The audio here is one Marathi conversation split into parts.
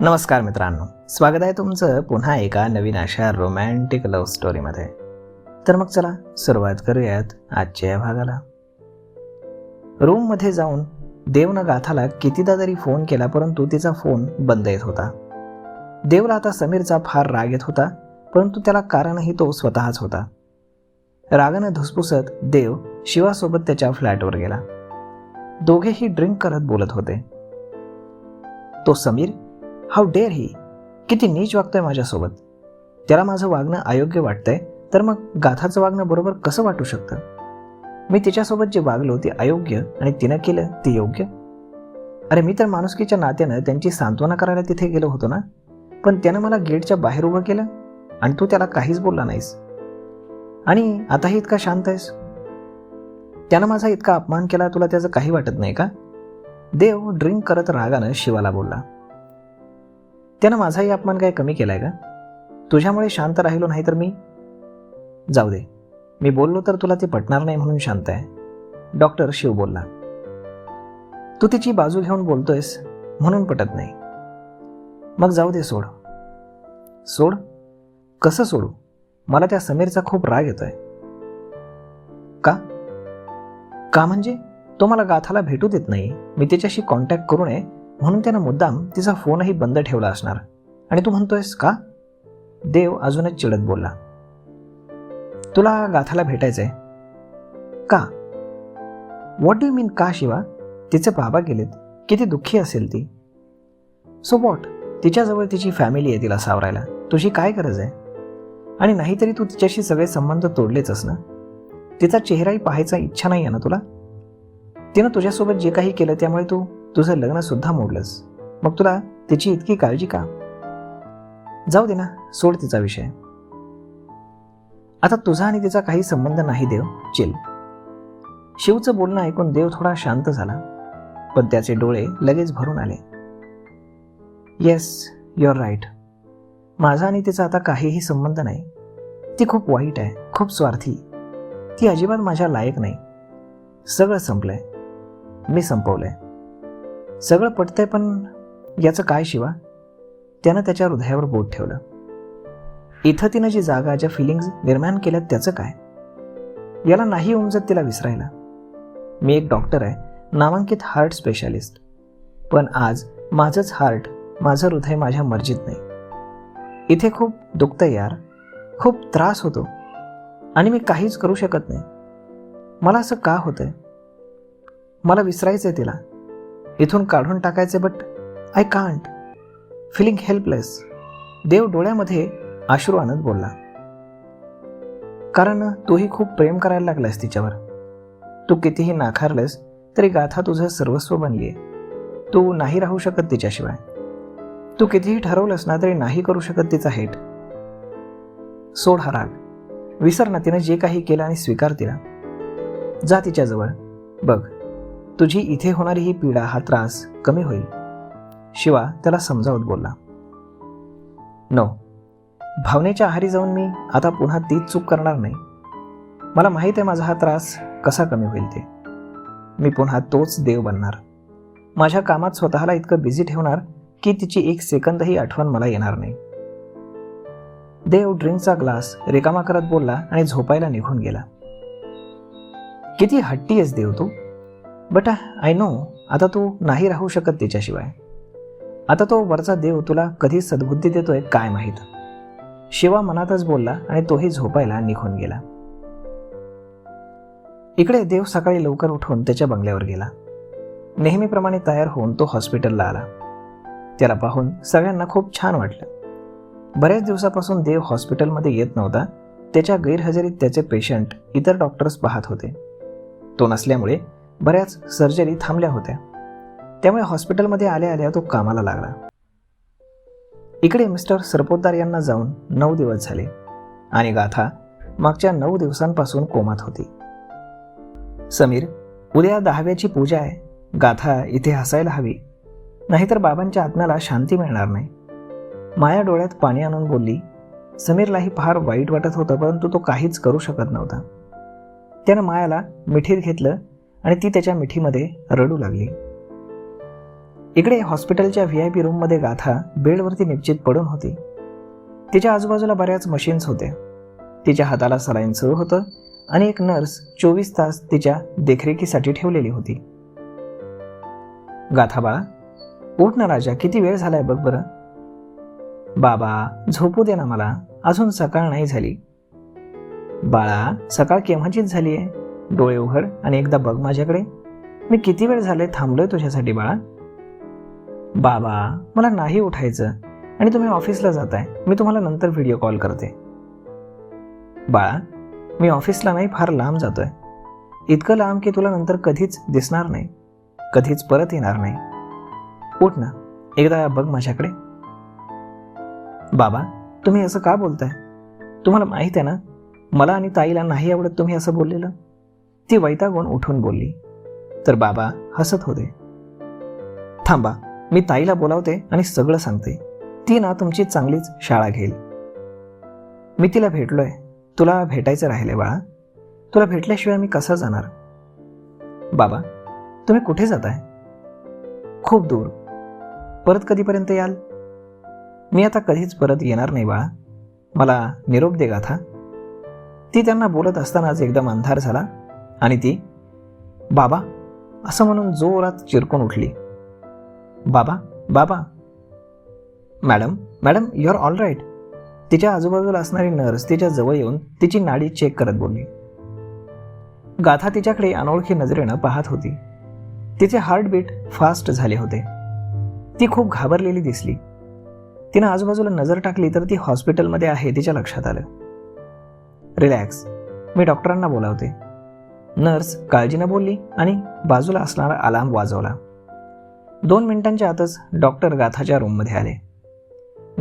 नमस्कार मित्रांनो, स्वागत आहे तुमचं पुन्हा एका नवीन अशा रोमॅन्टिक लव्ह स्टोरीमध्ये. तर मग चला सुरुवात करूयात आजच्या या भागाला. रूममध्ये जाऊन देवनं गाथाला कितीदा तरी फोन केला, परंतु तिचा फोन बंद येत होता. देवला आता समीरचा फार राग येत होता, परंतु त्याला कारणही तो स्वतःच होता. रागानं धुसफुसत देव शिवासोबत त्याच्या फ्लॅटवर गेला. दोघेही ड्रिंक करत बोलत होते. तो समीर, हाऊ डेअर ही, किती नीच वागतोय माझ्यासोबत. त्याला माझं वागणं अयोग्य वाटतंय, तर मग गाथाचं वागणं बरोबर कसं वाटू शकतं? मी तिच्यासोबत जे वागलो ते अयोग्य आणि तिनं केलं ते योग्य. अरे मी तर माणुसकीच्या नात्यानं त्यांची सांत्वना करायला तिथे गेलो होतो ना, पण त्यानं मला गेटच्या बाहेर उभं केलं आणि तू त्याला काहीच बोलला नाहीस. आणि आताही इतका शांत आहेस. त्यानं माझा इतका अपमान केला, तुला त्याचं काही वाटत नाही का? देव ड्रिंक करत रागानं शिवाला बोलला. त्यानं माझाही अपमान काय कमी केलाय का? तुझ्यामुळे शांत राहिलो नाही तर मी जाऊ दे, मी बोललो तर तुला ते पटणार नाही म्हणून शांत आहे. डॉक्टर शिव बोलला. तू तिची बाजू घेऊन बोलतोयस म्हणून पटत नाही. मग जाऊ दे, सोड. सोड? कसं सोडू? मला त्या समीरचा खूप राग येतोय. का? का म्हणजे तो मला गाथाला भेटू देत नाही. मी तिच्याशी कॉन्टॅक्ट करू नये म्हणून त्यानं मुद्दाम तिचा फोनही बंद ठेवला असणार. आणि तू म्हणतोयस का? देव अजूनच चिडत बोलला. तुला गाथाला भेटायचंय का? व्हॉट डू यू मीन का शिवा? तिचे बाबा गेलेत, किती दुःखी असेल ती. So what? तिच्याजवळ तिची फॅमिली आहे तिला सावरायला. तुझी काय गरज आहे? आणि नाहीतरी तू तिच्याशी सगळे संबंध तोडलेच ना. तिचा चेहराही पाहायचा इच्छा नाही आहे ना तुला? तिनं तुझ्यासोबत जे काही केलं त्यामुळे तू तुझं लग्न सुद्धा मोडलंस. मग तुला तिची इतकी काळजी का? जाऊ दे ना, सोड तिचा विषय. आता तुझा आणि तिचा काही संबंध नाही देव, चिल. शिवचं बोलणं ऐकून देव थोडा शांत झाला, पण त्याचे डोळे लगेच भरून आले. Yes, you are right. माझा आणि तिचा आता काहीही संबंध नाही. ती खूप वाईट आहे, खूप स्वार्थी. ती अजिबात माझ्या लायक नाही. सगळं संपलंय, मी संपवलंय. सगळं पटतंय, पण याचं काय शिवा? त्यानं त्याच्या हृदयावर बोट ठेवलं. इथं तिनं जी जागा, ज्या फिलिंग्ज निर्माण केल्यात त्याचं काय? याला नाही उमजत तिला विसरायला. मी एक डॉक्टर आहे, नामांकित हार्ट स्पेशालिस्ट. पण आज माझंच हार्ट, माझं हृदय माझ्या मर्जीत नाही. इथे खूप दुखतंय यार, खूप त्रास होतो आणि मी काहीच करू शकत नाही. मला असं का होतंय? मला विसरायचंय तिला, इथून काढून टाकायचे, but I can't. Feeling helpless. देव डोळ्यामध्ये अश्रू आणत बोलला. कारण तूही खूप प्रेम करायला लागलास तिच्यावर. तू कितीही नाकारलंस तरी गाथा तुझं सर्वस्व बनलीये. तू नाही राहू शकत तिच्याशिवाय. तू कितीही ठरवलंस ना तरी नाही करू शकत तिचा हेट. सोड हा राग, विसर ना तिनं जे काही केलं आणि स्वीकार तिला. जा तिच्याजवळ, बघ तुझी इथे होणारी ही पीडा, हा त्रास कमी होईल. शिवा त्याला समजावत बोलला. नो, भावनेच्या आहारी जाऊन मी आता पुन्हा तीच चूक करणार नाही. मला माहीत आहे माझा हा त्रास कसा कमी होईल ते. मी पुन्हा तोच देव बनणार. माझ्या कामात स्वतःला इतकं बिझी ठेवणार की तिची एक सेकंदही आठवण मला येणार नाही. देव ड्रिंकचा ग्लास रिकामा करत बोलला आणि झोपायला निघून गेला. किती हट्टी आहेस देव तू. बट आय नो, आता तू नाही राहू शकत तिच्याशिवाय. आता तो वरचा देव तुला कधी सद्बुद्धी देतोय काय माहीत. शिवा मनातच बोलला आणि तोही झोपायला निघून गेला. इकडे देव सकाळी लवकर उठून त्याच्या बंगल्यावर गेला. नेहमीप्रमाणे तयार होऊन तो हॉस्पिटलला आला. त्याला पाहून सगळ्यांना खूप छान वाटलं. बऱ्याच दिवसापासून देव हॉस्पिटलमध्ये येत नव्हता. त्याच्या गैरहजेरीत त्याचे पेशंट इतर डॉक्टर्स पाहत होते. तो नसल्यामुळे बऱ्याच सर्जरी थांबल्या होत्या. त्यामुळे हॉस्पिटलमध्ये आल्या आल्या तो कामाला लागला. इकडे मिस्टर सरपोतदार यांना जाऊन 9 दिवस झाले आणि गाथा मागच्या 9 दिवसांपासून कोमात होती. समीर, उद्या 10व्याची पूजा आहे. गाथा इथे हसायला हवी, नाहीतर बाबांच्या आत्म्याला शांती मिळणार नाही. माया डोळ्यात पाणी आणून बोलली. समीरलाही फार वाईट वाटत होतं, परंतु तो काहीच करू शकत नव्हता. त्यानं मायाला मिठीत घेतलं आणि ती त्याच्या मिठीमध्ये रडू लागली. इकडे हॉस्पिटलच्या VIP रूममध्ये गाथा बेडवरती निश्चित पडून होती. तिच्या आजूबाजूला बऱ्याच मशीन्स होत्या. तिच्या हाताला सलाईन सुरू होतं आणि एक नर्स 24 तास तिच्या देखरेखीसाठी ठेवलेली होती. गाथा बाळा, उठ ना राजा, किती वेळ झालाय बघ बरं. बाबा, झोपू दे ना मला, अजून सकाळ नाही झाली. बाळा, सकाळ केव्हाचीच झाली आहे. डोळे उघड आणि एकदा बघ माझ्याकडे. मी किती वेळ झाले थांबलोय तुझ्यासाठी बाळा. बाबा, मला नाही उठायचं आणि तुम्ही ऑफिसला जाताय. मी तुम्हाला नंतर व्हिडिओ कॉल करते. बाळा, मी ऑफिसला नाही, फार लांब जातोय. इतकं लांब की तुला नंतर कधीच दिसणार नाही, कधीच परत येणार नाही. उठ ना, एकदा बघ माझ्याकडे. बाबा, तुम्ही असं का बोलताय? तुम्हाला माहित आहे ना, मला आणि ताईला नाही आवडत तुम्ही असं बोललेलं. ती वैतागून उठून बोलली. तर बाबा हसत होते. थांबा, मी ताईला बोलावते आणि सगळं सांगते. ती ना तुमची चांगलीच शाळा घेईल. मी तिला भेटलोय, तुला भेटायचं राहिले बाळा. तुला भेटल्याशिवाय मी कसं जाणार? बाबा, तुम्ही कुठे जाताय? खूप दूर. परत कधीपर्यंत याल? मी आता कधीच परत येणार नाही बाळा. मला निरोप दे गाथा. ती त्यांना बोलत असतानाच एकदम अंधार झाला आणि ती बाबा असं म्हणून जोरात चिरकून उठली. बाबा, बाबा. Madam, madam, you are all right. तिच्या आजूबाजूला असणारी नर्स तिच्या जवळ येऊन तिची नाडी चेक करत बोलली. गाथा तिच्याकडे अनोळखी नजरेनं पाहत होती. तिचे हार्टबीट फास्ट झाले होते. ती खूप घाबरलेली दिसली. तिनं आजूबाजूला नजर टाकली तर ती हॉस्पिटलमध्ये आहे तिच्या लक्षात आलं. रिलॅक्स, मी डॉक्टरांना बोलावते. नर्स काळजीनं बोलली आणि बाजूला असणारा अलार्म वाजवला. 2 मिनिटांच्या आतच डॉक्टर गाथाच्या रूममध्ये आले.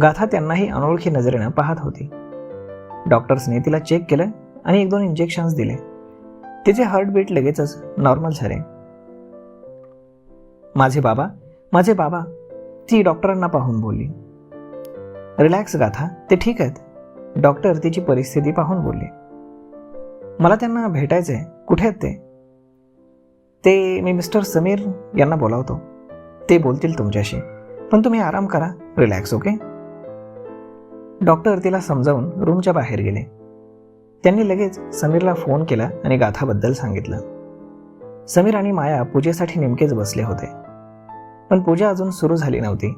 गाथा त्यांनाही अनोळखी नजरेनं पाहत होती. डॉक्टर्सने तिला चेक केलं आणि 1-2 इंजेक्शन्स दिले. तिचे हार्टबीट लगेचच नॉर्मल झाले. माझे बाबा, माझे बाबा, ती डॉक्टरांना पाहून बोलली. रिलॅक्स गाथा, ते ठीक आहेत. डॉक्टर तिची परिस्थिती पाहून बोलले. मला त्यांना भेटायचंय. कुठे आहेत ते? ते मी मिस्टर समीर यांना बोलावतो. ते बोलतील तुमच्याशी. पण तुम्ही आराम करा, रिलॅक्स, ओके? डॉक्टर तिला समजावून रूमच्या बाहेर गेले. त्यांनी लगेच समीरला फोन केला आणि गाथाबद्दल सांगितलं. समीर आणि माया पूजेसाठी नेमकेच बसले होते, पण पूजा अजून सुरू झाली नव्हती.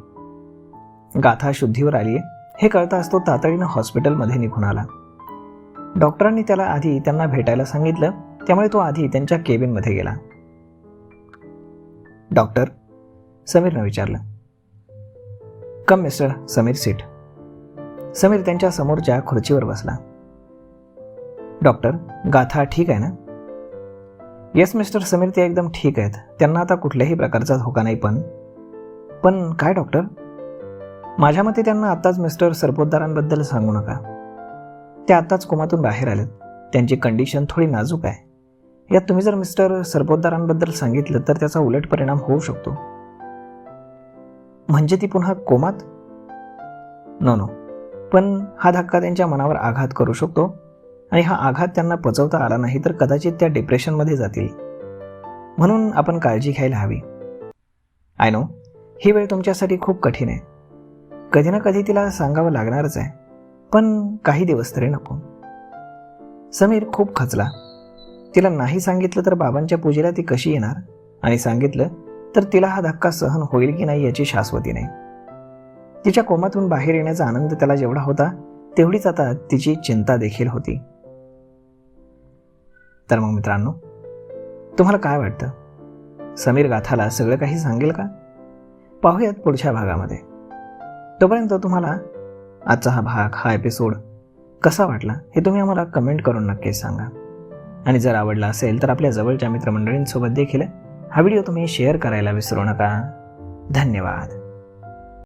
गाथा शुद्धीवर आलीये हे कळताच तो तातडीनं हॉस्पिटलमध्ये निघून आला. डॉक्टरांनी त्याला आधी त्यांना भेटायला सांगितलं, त्यामुळे तो आधी त्यांच्या केबिनमध्ये गेला. डॉक्टर, समीरनं विचारलं. कम मिस्टर समीर, सीट. समीर त्यांच्या समोरच्या खुर्चीवर बसला. डॉक्टर, गाथा ठीक आहे ना? येस मिस्टर समीर, ते एकदम ठीक आहेत. त्यांना आता कुठल्याही प्रकारचा धोका नाही. पण काय डॉक्टर? माझ्या मते त्यांना आत्ताच मिस्टर सरपोतदारांबद्दल सांगू नका. ते आत्ताच कोमातून बाहेर आलेत. त्यांची कंडिशन थोडी नाजूक आहे. यात तुम्ही जर मिस्टर सरपोतदारांबद्दल सांगितलं तर त्याचा उलट परिणाम होऊ शकतो. म्हणजे ती पुन्हा कोमात? नो, पण हा धक्का त्यांच्या मनावर आघात करू शकतो आणि हा आघात त्यांना पचवता आला नाही तर कदाचित त्या डिप्रेशनमध्ये जातील. म्हणून आपण काळजी घ्यायला हवी. आय नो, ही वेळ तुमच्यासाठी खूप कठीण आहे. कधी ना कधी तिला सांगावं लागणारच आहे, पण काही दिवस तरी नको. समीर खूप खचला. तिला नाही सांगितलं तर बाबांच्या पूजेला ती कशी येणार, आणि सांगितलं तर तिला हा धक्का सहन होईल की नाही याची शाश्वती नाही. तिच्या कोमातून बाहेर येण्याचा आनंद त्याला जेवढा होता तेवढीच आता तिची चिंता देखील होती. तर मग मित्रांनो, तुम्हाला काय वाटतं? समीर गाथाला सगळं काही सांगेल का? पाहूयात पुढच्या भागामध्ये. तोपर्यंत तुम्हाला आजचा हा एपिसोड कसा वाटला हे तुम्ही आम्हाला कमेंट करून नक्कीच सांगा. आणि जर आवडला असेल तर आपल्या जवळच्या मित्रमंडळींसोबत देखील हा व्हिडिओ तुम्ही शेअर करायला विसरू नका. धन्यवाद.